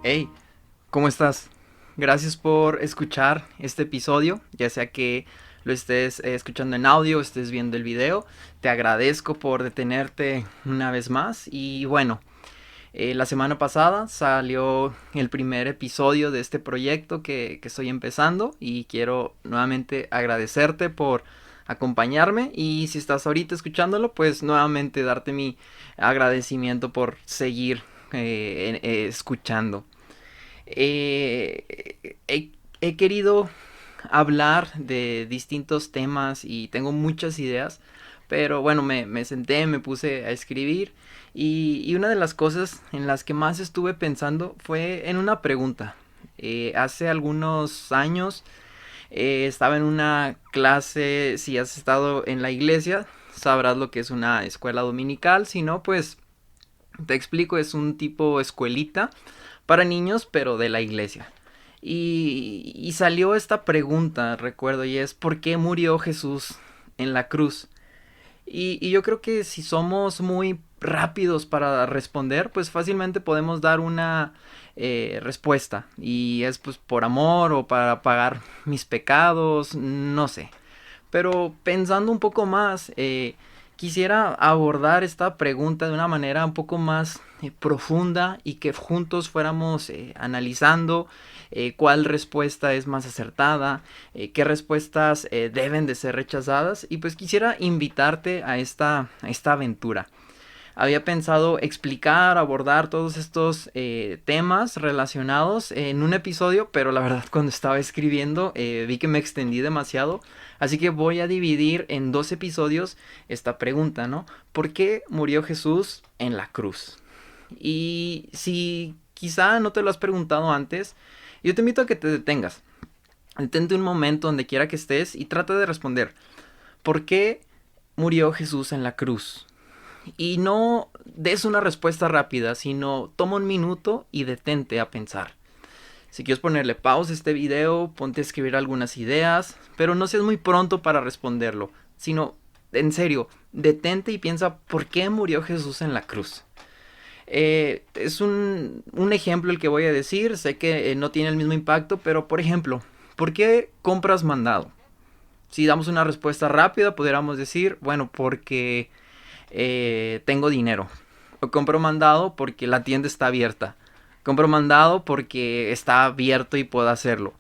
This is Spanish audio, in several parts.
Hey, ¿cómo estás? Gracias por escuchar este episodio, ya sea que lo estés escuchando en audio o estés viendo el video. Te agradezco por detenerte una vez más. Y bueno, la semana pasada salió el primer episodio de este proyecto que estoy empezando y quiero nuevamente agradecerte por acompañarme y si estás ahorita escuchándolo, pues nuevamente darte mi agradecimiento por seguir escuchando. He querido hablar de distintos temas y tengo muchas ideas, pero bueno, me senté, me puse a escribir y una de las cosas en las que más estuve pensando fue en una pregunta. Hace algunos años estaba en una clase, si has estado en la iglesia, sabrás lo que es una escuela dominical, si no, pues te explico, es un tipo escuelita para niños, pero de la iglesia. Y salió esta pregunta, recuerdo, y es ¿por qué murió Jesús en la cruz? Y yo creo que si somos muy rápidos para responder, pues fácilmente podemos dar una respuesta. Y es pues por amor o para pagar mis pecados, no sé. Pero pensando un poco más, quisiera abordar esta pregunta de una manera un poco más profunda y que juntos fuéramos analizando cuál respuesta es más acertada, qué respuestas deben de ser rechazadas y pues quisiera invitarte a esta aventura. Había pensado explicar, abordar todos estos temas relacionados en un episodio, pero la verdad cuando estaba escribiendo vi que me extendí demasiado, así que voy a dividir en dos episodios esta pregunta, ¿no? ¿Por qué murió Jesús en la cruz? Y si quizá no te lo has preguntado antes, yo te invito a que te detengas. Detente un momento donde quiera que estés y trata de responder. ¿Por qué murió Jesús en la cruz? Y no des una respuesta rápida, sino toma un minuto y detente a pensar. Si quieres ponerle pausa a este video, ponte a escribir algunas ideas, pero no seas muy pronto para responderlo, sino, en serio, detente y piensa por qué murió Jesús en la cruz. Es un ejemplo el que voy a decir, sé que no tiene el mismo impacto, pero por ejemplo, ¿por qué compras mandado? Si damos una respuesta rápida, pudiéramos decir, bueno, porque tengo dinero. O compro mandado porque la tienda está abierta. Compro mandado porque está abierto y puedo hacerlo.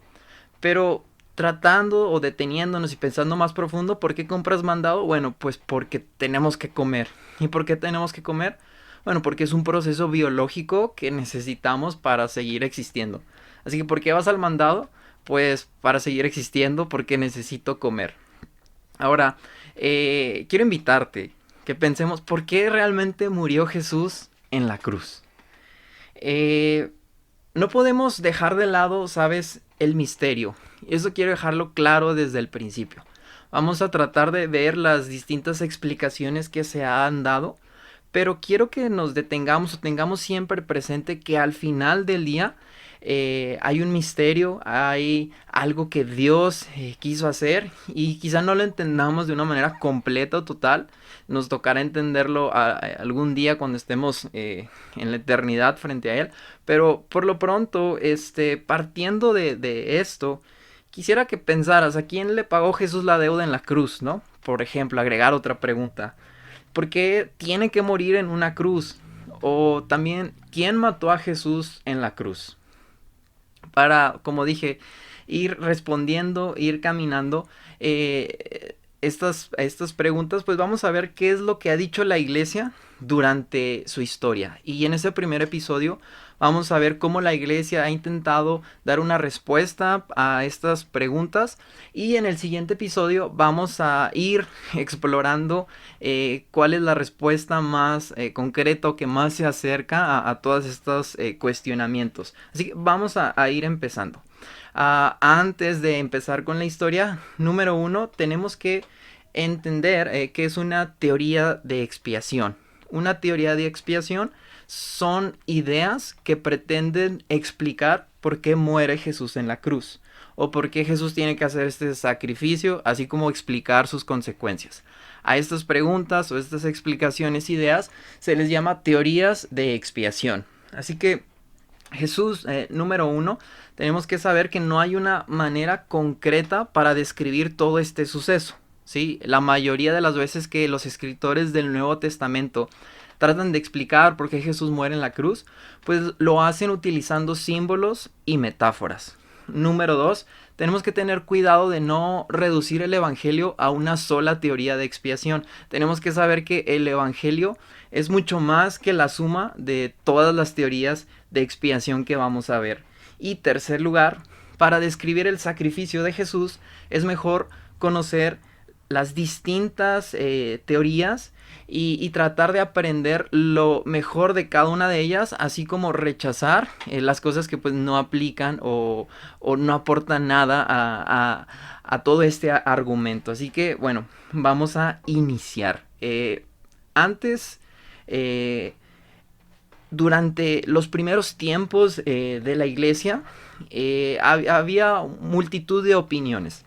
Pero tratando o deteniéndonos y pensando más profundo, ¿por qué compras mandado? Bueno, pues porque tenemos que comer. ¿Y por qué tenemos que comer? Bueno, porque es un proceso biológico que necesitamos para seguir existiendo. Así que ¿por qué vas al mandado? Pues para seguir existiendo porque necesito comer. Ahora, quiero invitarte que pensemos por qué realmente murió Jesús en la cruz. Eh, no podemos dejar de lado, ¿sabes?, el misterio. Eso quiero dejarlo claro desde el principio. Vamos a tratar de ver las distintas explicaciones que se han dado, pero quiero que nos detengamos o tengamos siempre presente que al final del día hay un misterio, hay algo que Dios quiso hacer y quizá no lo entendamos de una manera completa o total. Nos tocará entenderlo algún día cuando estemos en la eternidad frente a Él. Pero por lo pronto, partiendo de esto, quisiera que pensaras a quién le pagó Jesús la deuda en la cruz, ¿no? Por ejemplo, agregar otra pregunta. ¿Por qué tiene que morir en una cruz? O también, ¿quién mató a Jesús en la cruz? Para, como dije, ir respondiendo, ir caminando estas preguntas, pues vamos a ver qué es lo que ha dicho la iglesia durante su historia. Y en este primer episodio vamos a ver cómo la iglesia ha intentado dar una respuesta a estas preguntas. Y en el siguiente episodio vamos a ir explorando cuál es la respuesta más concreta o que más se acerca a todos estos cuestionamientos. Así que vamos a ir empezando. Antes de empezar con la historia, número uno, tenemos que entender que es una teoría de expiación. Una teoría de expiación son ideas que pretenden explicar por qué muere Jesús en la cruz o por qué Jesús tiene que hacer este sacrificio, así como explicar sus consecuencias. A estas preguntas o estas explicaciones, ideas, se les llama teorías de expiación. Así que Jesús, número uno, tenemos que saber que no hay una manera concreta para describir todo este suceso. ¿Sí? La mayoría de las veces que los escritores del Nuevo Testamento tratan de explicar por qué Jesús muere en la cruz, pues lo hacen utilizando símbolos y metáforas. Número dos, tenemos que tener cuidado de no reducir el Evangelio a una sola teoría de expiación. Tenemos que saber que el Evangelio es mucho más que la suma de todas las teorías de expiación que vamos a ver. Y tercer lugar, para describir el sacrificio de Jesús es mejor conocer las distintas teorías y tratar de aprender lo mejor de cada una de ellas, así como rechazar las cosas que pues no aplican o no aportan nada a todo este argumento. Así que bueno, vamos a iniciar. Antes, eh, durante los primeros tiempos de la iglesia, había multitud de opiniones.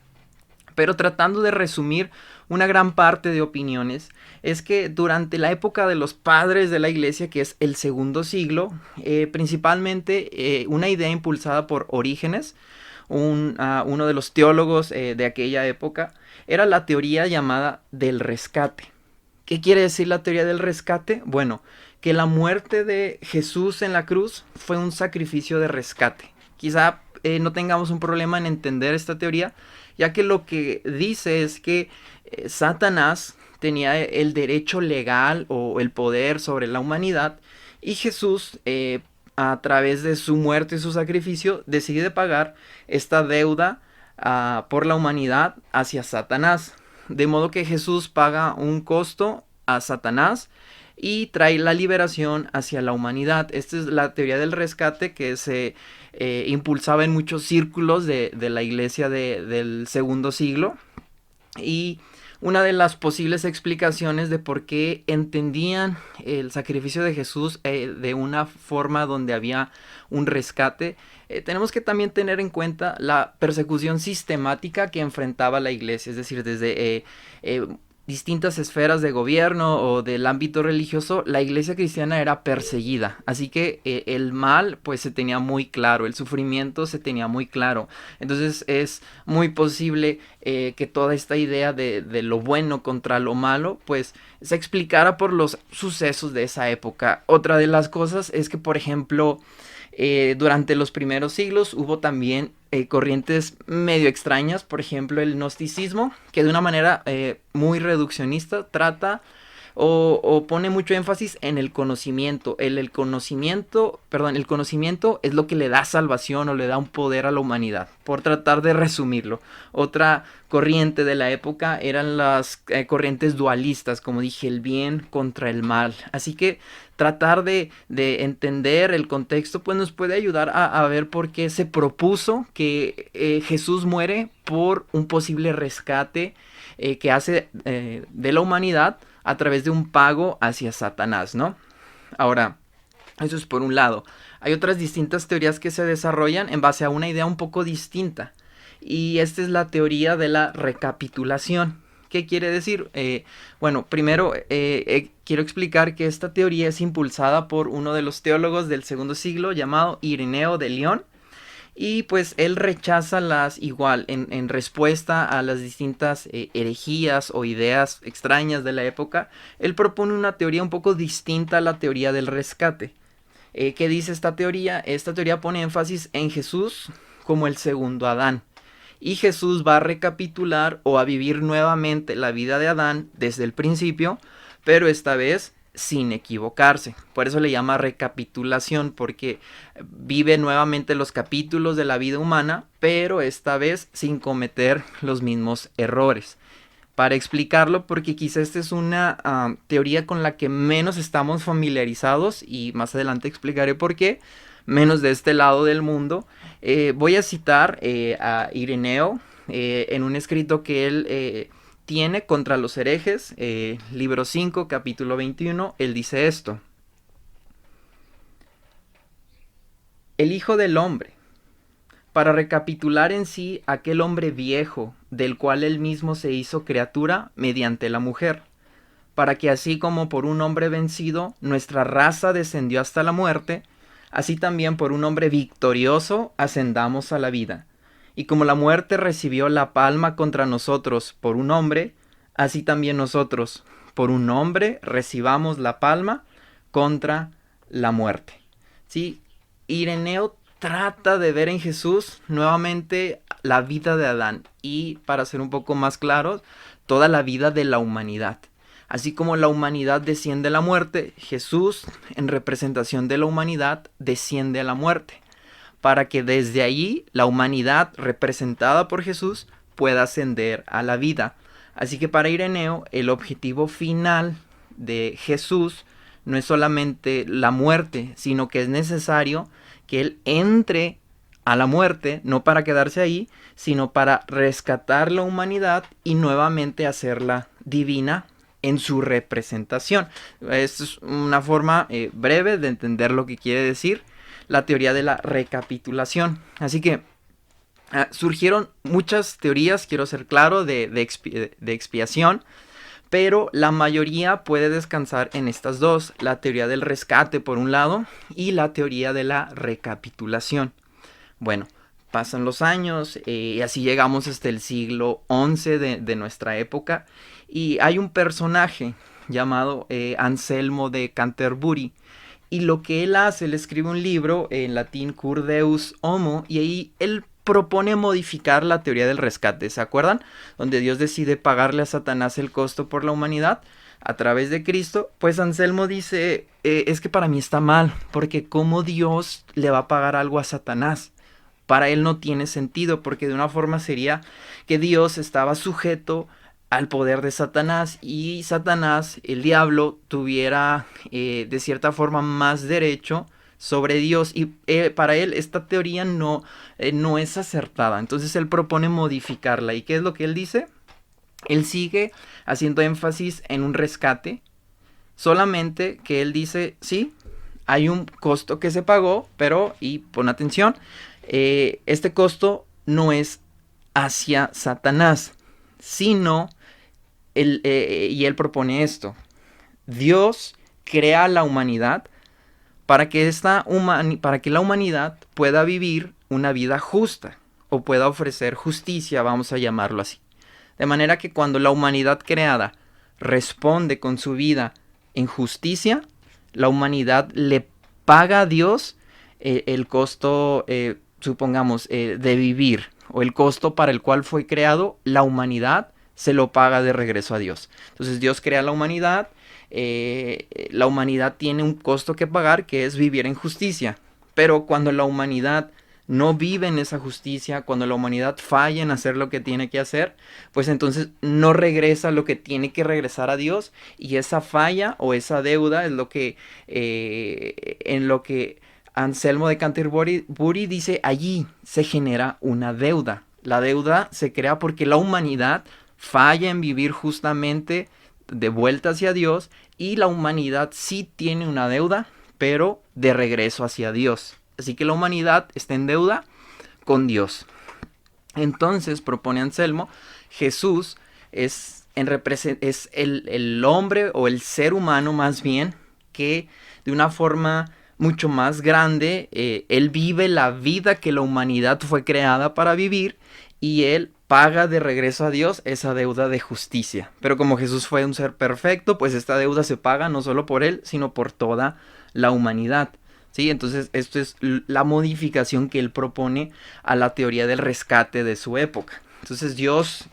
Pero tratando de resumir una gran parte de opiniones, es que durante la época de los padres de la iglesia, que es el segundo siglo, principalmente una idea impulsada por Orígenes, uno de los teólogos de aquella época, era la teoría llamada del rescate. ¿Qué quiere decir la teoría del rescate? Bueno, que la muerte de Jesús en la cruz fue un sacrificio de rescate. Quizá no tengamos un problema en entender esta teoría, ya que lo que dice es que Satanás tenía el derecho legal o el poder sobre la humanidad y Jesús, a través de su muerte y su sacrificio, decide pagar esta deuda por la humanidad hacia Satanás. De modo que Jesús paga un costo a Satanás y trae la liberación hacia la humanidad. Esta es la teoría del rescate que se impulsaba en muchos círculos de la iglesia del segundo siglo. Y una de las posibles explicaciones de por qué entendían el sacrificio de Jesús de una forma donde había un rescate, tenemos que también tener en cuenta la persecución sistemática que enfrentaba la iglesia, es decir, desde distintas esferas de gobierno o del ámbito religioso, la iglesia cristiana era perseguida. Así que el mal pues se tenía muy claro, el sufrimiento se tenía muy claro. Entonces es muy posible que toda esta idea de lo bueno contra lo malo pues se explicara por los sucesos de esa época. Otra de las cosas es que, por ejemplo, durante los primeros siglos hubo también corrientes medio extrañas, por ejemplo el gnosticismo, que de una manera muy reduccionista trata o pone mucho énfasis en el conocimiento. El conocimiento, perdón, el conocimiento es lo que le da salvación o le da un poder a la humanidad, por tratar de resumirlo. Otra corriente de la época eran las corrientes dualistas, como dije, el bien contra el mal. Así que tratar de entender el contexto pues nos puede ayudar a ver por qué se propuso que Jesús muere por un posible rescate que hace de la humanidad a través de un pago hacia Satanás, ¿no? Ahora, eso es por un lado. Hay otras distintas teorías que se desarrollan en base a una idea un poco distinta. Y esta es la teoría de la recapitulación. ¿Qué quiere decir? Bueno, primero quiero explicar que esta teoría es impulsada por uno de los teólogos del segundo siglo llamado Ireneo de León. Y pues él rechaza en respuesta a las distintas herejías o ideas extrañas de la época, él propone una teoría un poco distinta a la teoría del rescate. ¿Qué dice esta teoría? Esta teoría pone énfasis en Jesús como el segundo Adán. Y Jesús va a recapitular o a vivir nuevamente la vida de Adán desde el principio, pero esta vez sin equivocarse. Por eso le llama recapitulación, porque vive nuevamente los capítulos de la vida humana, pero esta vez sin cometer los mismos errores. Para explicarlo, porque quizá esta es una teoría con la que menos estamos familiarizados y más adelante explicaré por qué, menos de este lado del mundo. Voy a citar a Ireneo en un escrito que él tiene contra los herejes, libro 5, capítulo 21, él dice esto: el Hijo del Hombre, para recapitular en sí aquel hombre viejo, del cual él mismo se hizo criatura mediante la mujer, para que así como por un hombre vencido nuestra raza descendió hasta la muerte, así también por un hombre victorioso ascendamos a la vida. Y como la muerte recibió la palma contra nosotros por un hombre, así también nosotros, por un hombre, recibamos la palma contra la muerte. ¿Sí? Ireneo trata de ver en Jesús nuevamente la vida de Adán y, para ser un poco más claros, toda la vida de la humanidad. Así como la humanidad desciende a la muerte, Jesús, en representación de la humanidad, desciende a la muerte, para que desde allí la humanidad representada por Jesús pueda ascender a la vida. Así que para Ireneo, el objetivo final de Jesús no es solamente la muerte, sino que es necesario que Él entre a la muerte, no para quedarse ahí, sino para rescatar la humanidad y nuevamente hacerla divina en su representación. Es una forma breve de entender lo que quiere decir la teoría de la recapitulación. Así que surgieron muchas teorías, quiero ser claro, de expiación, pero la mayoría puede descansar en estas dos, la teoría del rescate por un lado y la teoría de la recapitulación. Bueno, pasan los años y así llegamos hasta el siglo XI de nuestra época y hay un personaje llamado Anselmo de Canterbury. Y lo que él hace, él escribe un libro en latín, Cur Deus Homo, y ahí él propone modificar la teoría del rescate, ¿se acuerdan? Donde Dios decide pagarle a Satanás el costo por la humanidad a través de Cristo. Pues Anselmo dice, es que para mí está mal, porque ¿cómo Dios le va a pagar algo a Satanás? Para él no tiene sentido, porque de una forma sería que Dios estaba sujeto al poder de Satanás y Satanás, el diablo, tuviera de cierta forma más derecho sobre Dios y para él esta teoría no es acertada. Entonces él propone modificarla. ¿Y qué es lo que él dice? Él sigue haciendo énfasis en un rescate, solamente que él dice, sí, hay un costo que se pagó, pero, y pon atención, este costo no es hacia Satanás, sino y él propone esto. Dios crea la humanidad para que la humanidad pueda vivir una vida justa o pueda ofrecer justicia, vamos a llamarlo así. De manera que cuando la humanidad creada responde con su vida en justicia, la humanidad le paga a Dios el costo, supongamos, de vivir, o el costo para el cual fue creado, la humanidad se lo paga de regreso a Dios. Entonces Dios crea la humanidad tiene un costo que pagar, que es vivir en justicia. Pero cuando la humanidad no vive en esa justicia, cuando la humanidad falla en hacer lo que tiene que hacer, pues entonces no regresa lo que tiene que regresar a Dios, y esa falla o esa deuda es lo que en lo que Anselmo de Canterbury dice, allí se genera una deuda. La deuda se crea porque la humanidad falla en vivir justamente de vuelta hacia Dios, y la humanidad sí tiene una deuda, pero de regreso hacia Dios. Así que la humanidad está en deuda con Dios. Entonces, propone Anselmo, Jesús es el hombre o el ser humano más bien que de una forma mucho más grande, él vive la vida que la humanidad fue creada para vivir, y él paga de regreso a Dios esa deuda de justicia. Pero como Jesús fue un ser perfecto, pues esta deuda se paga no solo por él, sino por toda la humanidad. ¿Sí? Entonces esto es la modificación que él propone a la teoría del rescate de su época. Entonces Dios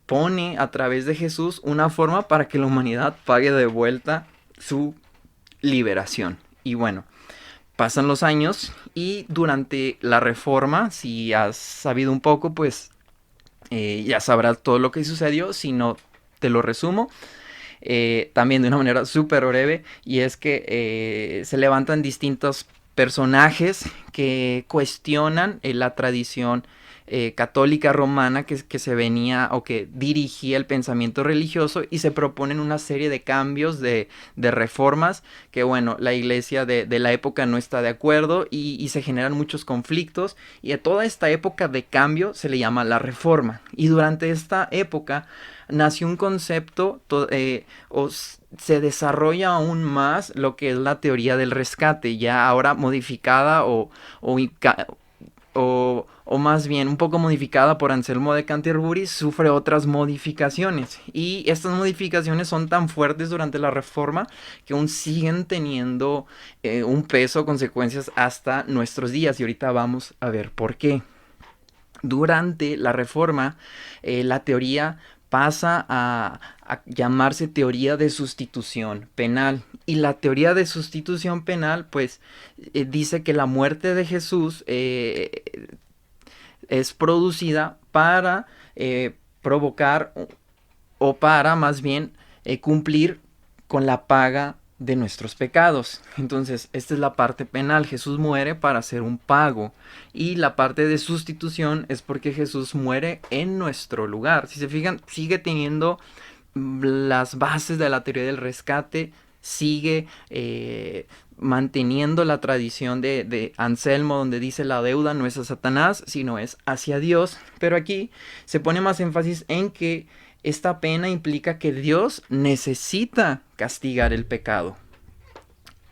pone a través de Jesús una forma para que la humanidad pague de vuelta su liberación. Y bueno, pasan los años y durante la Reforma, si has sabido un poco, pues ya sabrás todo lo que sucedió. Si no, te lo resumo. También de una manera súper breve, y es que se levantan distintos personajes que cuestionan la tradición católica romana que se venía o que dirigía el pensamiento religioso, y se proponen una serie de cambios, de reformas, que bueno, la iglesia de la época no está de acuerdo, y se generan muchos conflictos, y a toda esta época de cambio se le llama la reforma. Y durante esta época nació un concepto, se desarrolla aún más lo que es la teoría del rescate, ya ahora modificada o, o más bien un poco modificada por Anselmo de Canterbury. Sufre otras modificaciones, y estas modificaciones son tan fuertes durante la Reforma que aún siguen teniendo un peso, consecuencias hasta nuestros días, y ahorita vamos a ver por qué. Durante la Reforma, la teoría pasa a llamarse teoría de sustitución penal. Y la teoría de sustitución penal, pues, dice que la muerte de Jesús es producida para provocar, o para más bien cumplir con la paga de nuestros pecados. Entonces, esta es la parte penal. Jesús muere para hacer un pago. Y la parte de sustitución es porque Jesús muere en nuestro lugar. Si se fijan, sigue teniendo las bases de la teoría del rescate, sigue manteniendo la tradición de Anselmo, donde dice la deuda no es a Satanás, sino es hacia Dios. Pero aquí se pone más énfasis en que esta pena implica que Dios necesita castigar el pecado.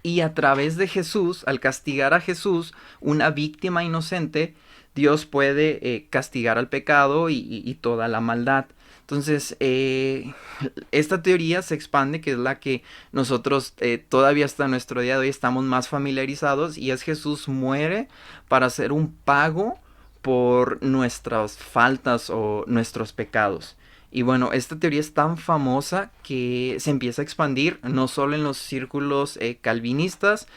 Y a través de Jesús, al castigar a Jesús, una víctima inocente, Dios puede castigar al pecado y toda la maldad. Entonces, esta teoría se expande, que es la que nosotros todavía hasta nuestro día de hoy estamos más familiarizados, y es: Jesús muere para hacer un pago por nuestras faltas o nuestros pecados. Y bueno, esta teoría es tan famosa que se empieza a expandir no solo en los círculos calvinistas,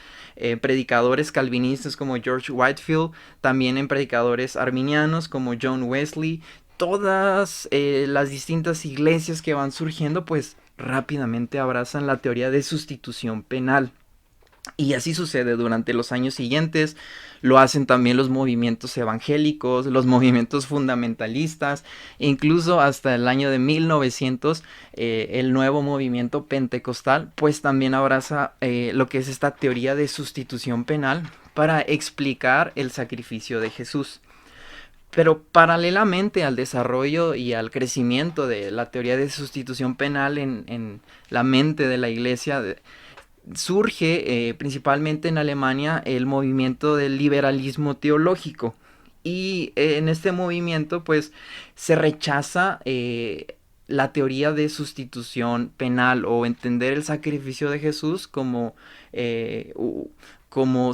predicadores calvinistas como George Whitefield, también en predicadores arminianos como John Wesley. Todas las distintas iglesias que van surgiendo, pues rápidamente abrazan la teoría de sustitución penal. Y así sucede durante los años siguientes. Lo hacen también los movimientos evangélicos, los movimientos fundamentalistas, incluso hasta el año de 1900 el nuevo movimiento pentecostal pues también abraza lo que es esta teoría de sustitución penal para explicar el sacrificio de Jesús. Pero paralelamente al desarrollo y al crecimiento de la teoría de sustitución penal en la mente de la iglesia, surge principalmente en Alemania el movimiento del liberalismo teológico. Y en este movimiento pues se rechaza la teoría de sustitución penal, o entender el sacrificio de Jesús como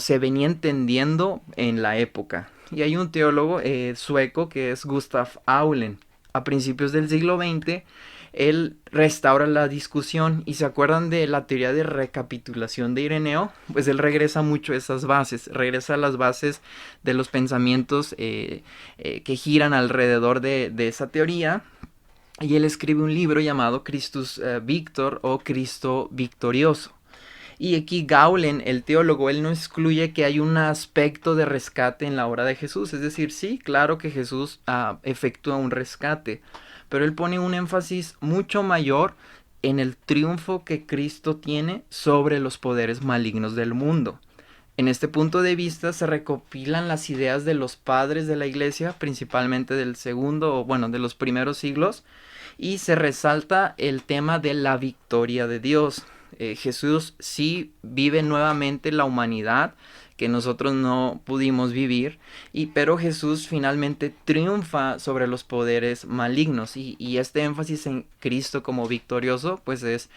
se venía entendiendo en la época. Y hay un teólogo sueco que es Gustav Aulen. A principios del siglo XX él restaura la discusión, y se acuerdan de la teoría de recapitulación de Ireneo, pues él regresa mucho a esas bases, regresa a las bases de los pensamientos que giran alrededor de esa teoría, y él escribe un libro llamado Christus Victor, o Cristo Victorioso. Y aquí Gaulen, el teólogo, él no excluye que hay un aspecto de rescate en la obra de Jesús. Es decir, sí, claro que Jesús efectúa un rescate, pero él pone un énfasis mucho mayor en el triunfo que Cristo tiene sobre los poderes malignos del mundo. En este punto de vista se recopilan las ideas de los padres de la iglesia, principalmente del segundo, o bueno, de los primeros siglos, y se resalta el tema de la victoria de Dios. Jesús sí vive nuevamente la humanidad que nosotros no pudimos vivir, pero Jesús finalmente triunfa sobre los poderes malignos, y este énfasis en Cristo como victorioso pues es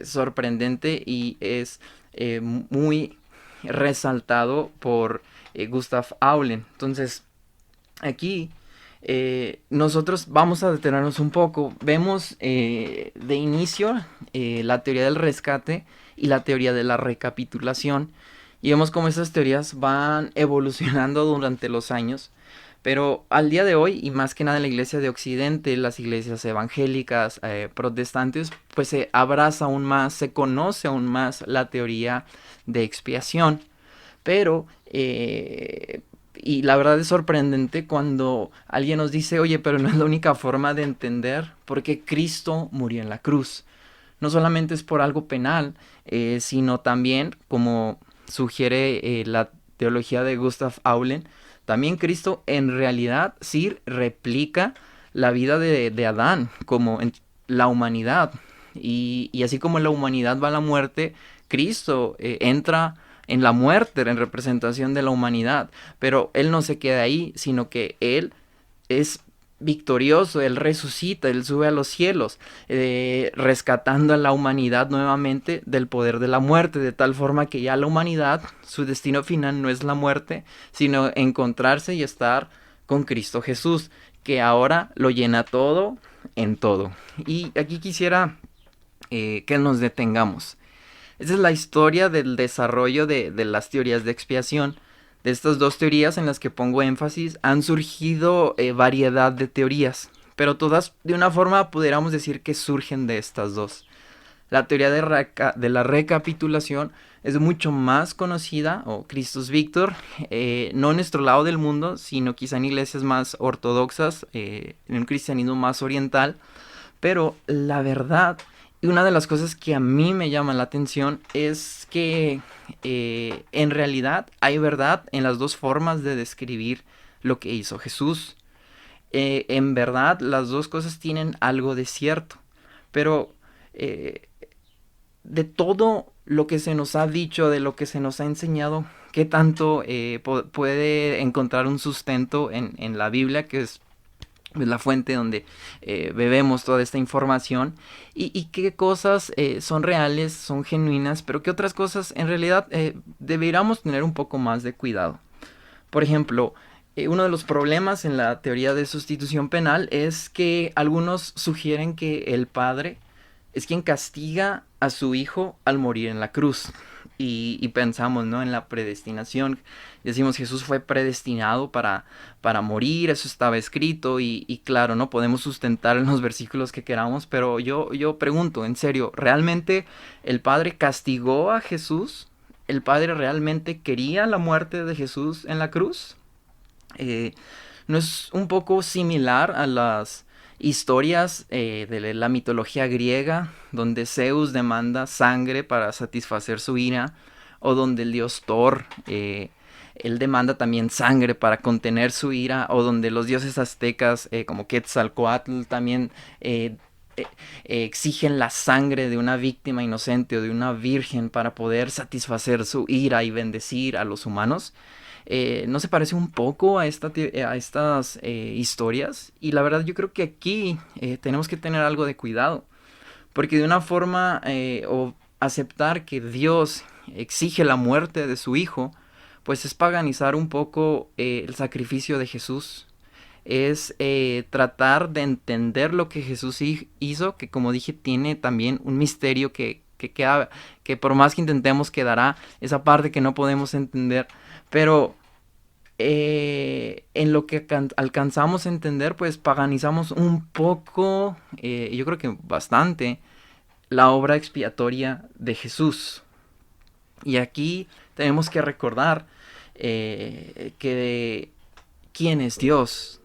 sorprendente, y es muy resaltado por Gustav Aulen. Entonces aquí nosotros vamos a detenernos un poco. Vemos de inicio la teoría del rescate y la teoría de la recapitulación, y vemos cómo esas teorías van evolucionando durante los años. Pero al día de hoy, y más que nada en la iglesia de Occidente, las iglesias evangélicas, protestantes, pues se abraza aún más, se conoce aún más la teoría de expiación. Pero Y la verdad es sorprendente cuando alguien nos dice, oye, pero no es la única forma de entender por qué Cristo murió en la cruz. No solamente es por algo penal, sino también, como sugiere la teología de Gustav Aulen, también Cristo en realidad sí replica la vida de Adán, como en la humanidad. Y así como la humanidad va a la muerte, Cristo entra en la muerte en representación de la humanidad. Pero Él no se queda ahí, sino que Él es victorioso, Él resucita, Él sube a los cielos, rescatando a la humanidad nuevamente del poder de la muerte, de tal forma que ya la humanidad, su destino final no es la muerte, sino encontrarse y estar con Cristo Jesús, que ahora lo llena todo en todo. Y aquí quisiera que nos detengamos. Esa es la historia del desarrollo de las teorías de expiación. De estas dos teorías en las que pongo énfasis han surgido variedad de teorías, pero todas de una forma pudiéramos decir que surgen de estas dos. La teoría de la recapitulación es mucho más conocida, o Christus Victor, no en nuestro lado del mundo, sino quizá en iglesias más ortodoxas, en un cristianismo más oriental, pero la verdad, y una de las cosas que a mí me llama la atención es que en realidad hay verdad en las dos formas de describir lo que hizo Jesús. En verdad, las dos cosas tienen algo de cierto, pero eh, de todo lo que se nos ha dicho, de lo que se nos ha enseñado, ¿qué tanto puede encontrar un sustento en la Biblia, que es la fuente donde bebemos toda esta información, y qué cosas son reales, son genuinas, pero qué otras cosas en realidad deberíamos tener un poco más de cuidado? Por ejemplo, uno de los problemas en la teoría de sustitución penal es que algunos sugieren que el padre es quien castiga a su hijo al morir en la cruz. Y pensamos, ¿no?, en la predestinación. Decimos, Jesús fue predestinado para morir, eso estaba escrito, y claro, no podemos sustentar en los versículos que queramos, pero yo pregunto, en serio, ¿realmente el Padre castigó a Jesús? ¿El Padre realmente quería la muerte de Jesús en la cruz? Eh, ¿No es un poco similar a las historias de la mitología griega, donde Zeus demanda sangre para satisfacer su ira, o donde el dios Thor, él demanda también sangre para contener su ira, o donde los dioses aztecas, como Quetzalcoatl, también exigen la sangre de una víctima inocente o de una virgen para poder satisfacer su ira y bendecir a los humanos? ¿No se parece un poco a estas historias? Y la verdad yo creo que aquí tenemos que tener algo de cuidado, porque de una forma o aceptar que Dios exige la muerte de su hijo, pues es paganizar un poco el sacrificio de Jesús. Es tratar de entender lo que Jesús hizo, que como dije tiene también un misterio que por más que intentemos quedará esa parte que no podemos entender, pero en lo que alcanzamos a entender, pues paganizamos un poco, yo creo que bastante, la obra expiatoria de Jesús. Y aquí tenemos que recordar que quién es Dios.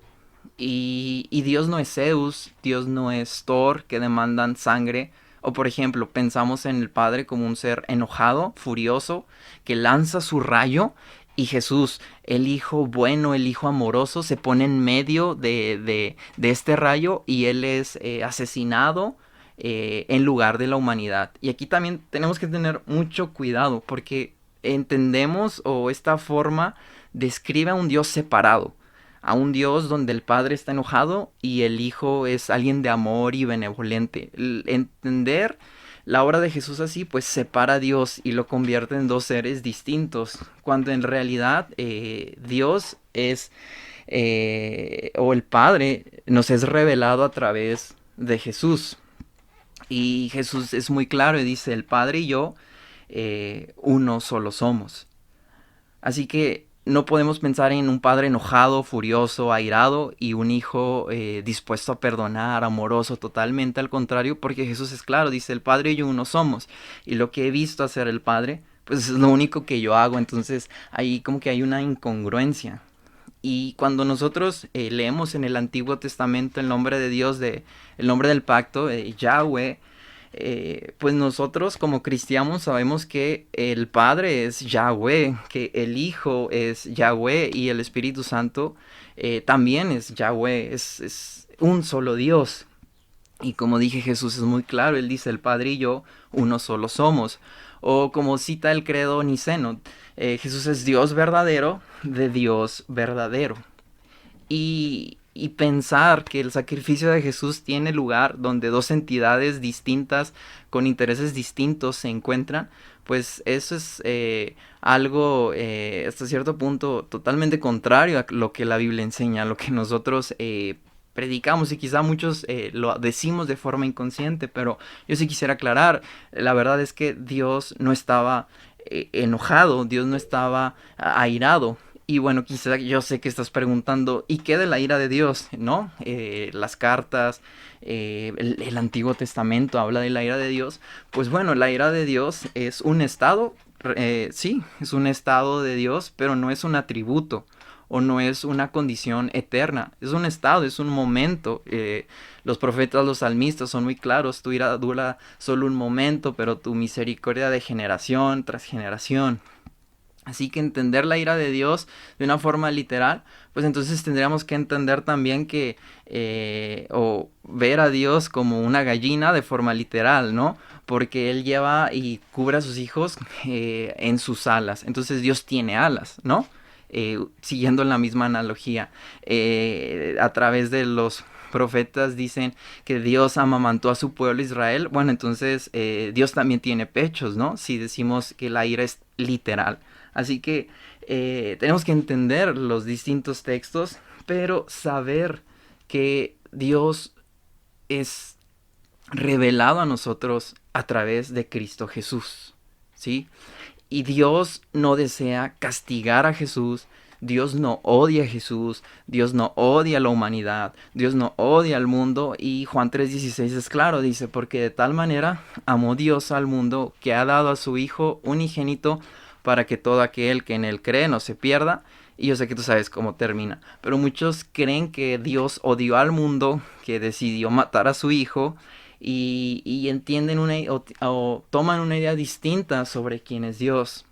Y Dios no es Zeus, Dios no es Thor, que demandan sangre. O por ejemplo, pensamos en el Padre como un ser enojado, furioso, que lanza su rayo. Y Jesús, el Hijo bueno, el Hijo amoroso, se pone en medio de este rayo y Él es asesinado en lugar de la humanidad. Y aquí también tenemos que tener mucho cuidado porque entendemos, o esta forma describe a un Dios separado, a un Dios donde el Padre está enojado y el Hijo es alguien de amor y benevolente. Entender la obra de Jesús así, pues separa a Dios y lo convierte en dos seres distintos, cuando en realidad Dios es, o el Padre nos es revelado a través de Jesús. Y Jesús es muy claro y dice, el Padre y yo, uno solo somos. Así que no podemos pensar en un padre enojado, furioso, airado y un hijo dispuesto a perdonar, amoroso, totalmente al contrario, porque Jesús es claro, dice, el Padre y yo uno somos. Y lo que he visto hacer el Padre, pues es lo único que yo hago. Entonces ahí como que hay una incongruencia. Y cuando nosotros leemos en el Antiguo Testamento el nombre de Dios, el nombre del pacto, Yahweh, pues nosotros como cristianos sabemos que el Padre es Yahweh, que el Hijo es Yahweh y el Espíritu Santo también es Yahweh, es un solo Dios. Y como dije, Jesús es muy claro, él dice, el Padre y yo uno solo somos. O como cita el credo niceno, Jesús es Dios verdadero de Dios verdadero. Y pensar que el sacrificio de Jesús tiene lugar donde dos entidades distintas con intereses distintos se encuentran, pues eso es algo hasta cierto punto totalmente contrario a lo que la Biblia enseña, a lo que nosotros predicamos, y quizá muchos lo decimos de forma inconsciente, pero yo sí quisiera aclarar, la verdad es que Dios no estaba enojado, Dios no estaba airado. Y bueno, quizá yo sé que estás preguntando, ¿y qué de la ira de Dios? ¿No? Las cartas, el Antiguo Testamento habla de la ira de Dios. Pues bueno, la ira de Dios es un estado, sí, es un estado de Dios, pero no es un atributo o no es una condición eterna. Es un estado, es un momento. Los profetas, los salmistas son muy claros, tu ira dura solo un momento, pero tu misericordia de generación tras generación. Así que entender la ira de Dios de una forma literal, pues entonces tendríamos que entender también que, o ver a Dios como una gallina de forma literal, ¿no? Porque Él lleva y cubre a sus hijos en sus alas. Entonces Dios tiene alas, ¿no? Siguiendo la misma analogía, a través de los profetas dicen que Dios amamantó a su pueblo Israel. Bueno, entonces Dios también tiene pechos, ¿no? Si decimos que la ira es literal. Así que tenemos que entender los distintos textos, pero saber que Dios es revelado a nosotros a través de Cristo Jesús, ¿sí? Y Dios no desea castigar a Jesús, Dios no odia a Jesús, Dios no odia a la humanidad, Dios no odia al mundo. Y Juan 3:16 es claro, dice, porque de tal manera amó Dios al mundo que ha dado a su Hijo unigénito para que todo aquel que en él cree no se pierda. Y yo sé que tú sabes cómo termina, pero muchos creen que Dios odió al mundo, que decidió matar a su Hijo, y entienden o toman una idea distinta sobre quién es Dios.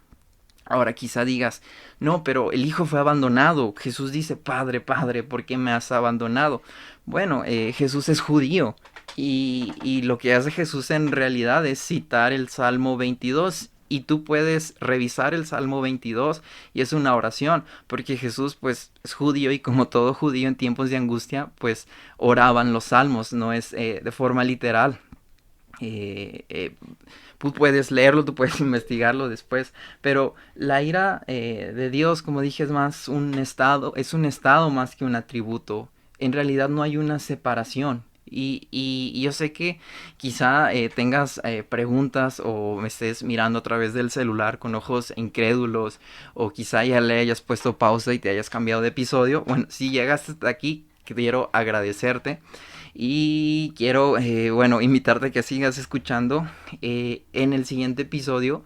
Ahora quizá digas, no, pero el Hijo fue abandonado. Jesús dice, Padre, Padre, ¿por qué me has abandonado? Bueno, Jesús es judío, y lo que hace Jesús en realidad es citar el Salmo 22. Y tú puedes revisar el Salmo 22 y es una oración, porque Jesús pues es judío, y como todo judío en tiempos de angustia pues oraban los salmos, no es de forma literal. Tú puedes leerlo, tú puedes investigarlo después, pero la ira de Dios, como dije, es más un estado, es un estado más que un atributo. En realidad no hay una separación. Y yo sé que quizá tengas preguntas, o me estés mirando a través del celular con ojos incrédulos, o quizá ya le hayas puesto pausa y te hayas cambiado de episodio. Bueno, si llegaste hasta aquí, quiero agradecerte. Y quiero, bueno, invitarte a que sigas escuchando en el siguiente episodio.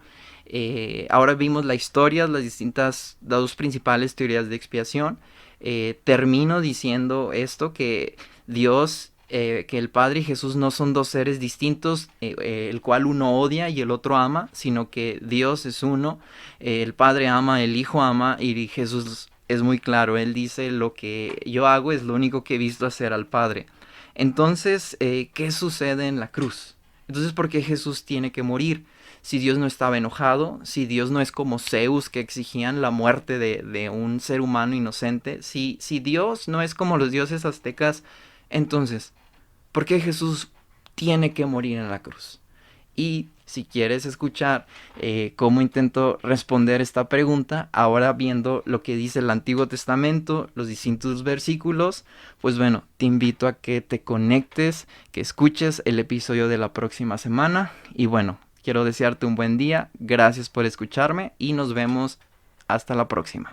Ahora vimos la historia, las dos principales teorías de expiación. Termino diciendo esto, que Dios, que el Padre y Jesús no son dos seres distintos, el cual uno odia y el otro ama, sino que Dios es uno, el Padre ama, el Hijo ama, y Jesús es muy claro, Él dice, lo que yo hago es lo único que he visto hacer al Padre. Entonces, ¿qué sucede en la cruz? Entonces, ¿por qué Jesús tiene que morir? Si Dios no estaba enojado, si Dios no es como Zeus, que exigían la muerte de un ser humano inocente, si Dios no es como los dioses aztecas, entonces, ¿por qué Jesús tiene que morir en la cruz? Y si quieres escuchar cómo intento responder esta pregunta, ahora viendo lo que dice el Antiguo Testamento, los distintos versículos, pues bueno, te invito a que te conectes, que escuches el episodio de la próxima semana. Y bueno, quiero desearte un buen día, gracias por escucharme y nos vemos hasta la próxima.